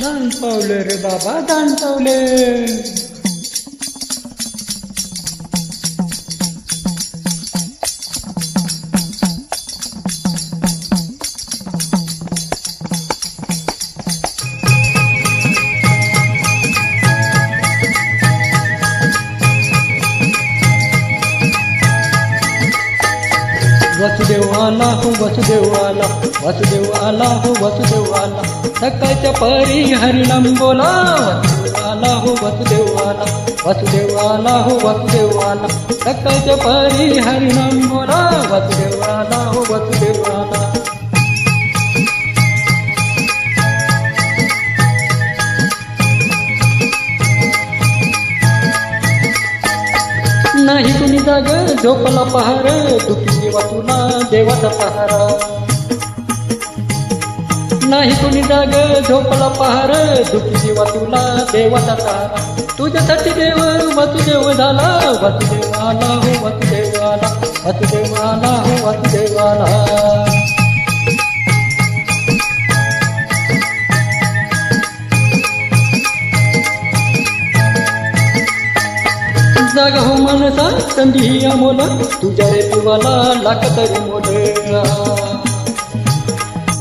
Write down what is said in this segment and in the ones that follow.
दान पावले रे बाबा दान पावले. वसुदेव आला हो वसुदेव आला, वसुदेव आला हो वसुदेव आला, सकाळच्या परी हरिनाम बोला. वसुदेव आला हो वसुदेव आला, वसुदेव आला हो वसुदेव आला, सकाळच्या परी हरिनाम बोला. वसुदेव आला हो वसुदेव आला. नाही कुणी जाग झोपला पहार, दुखी देवा तुला देवाचा पहारा. नाही कुणी जाग झोपला पहार, दुखी देवा तुला देवाचा पहारा. तुझ्यासाठी देव वसुदेव झाला. वसुदेव आला हो वसुदेव आला, वसुदेव आला हो वसुदेव आला. जागा हो मनसा संधी अमोल, तुझ्या रे तुवाला लाख तरी मोल.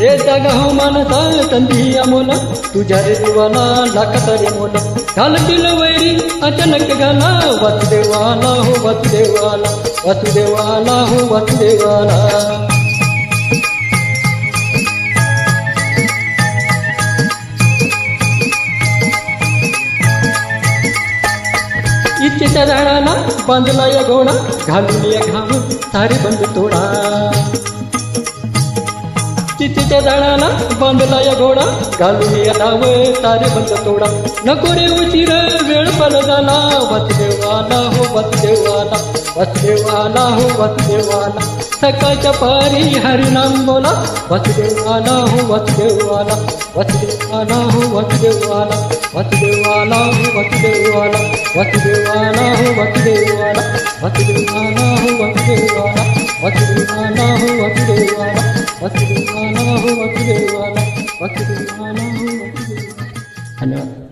ए जागा हो मनसा संधी अमोल, तुझ्या रे तुवाला लाख तरी मोल. घालतील वैरी अचानक घाला. वसुदेव आला हो वसुदेव आला, वसुदेव आला हो वसुदेव आला. इच्छेच्या झाडाला बांधला या घोडा, घालून या घाम सारे बंद तोडा. चिचेच्या झाडाला बांधला या घोडा, घालून या धाव सारे बंद तोडा. नको रे उशीर वेळ पल झाला. वसुदेव आला हो वसुदेव आला, वसुदेव आला हो वसुदेव आला, सकाळच्या पारी हरिनाम बोला. वसुदेव आला हो वसुदेव आला, वसुदेव आला हो वसुदेव आला, वसुदेव आला हो वसुदेव आला, वसुदेव आला हो वसुदेव आला, वसुदेव आला हो वसुदेव आला, वसुदेव आला हो वसुदेव आला, वसुदेव आला हो वसुदेव आला, वसुदेव आला हो वसुदेव आला. धन्यवाद.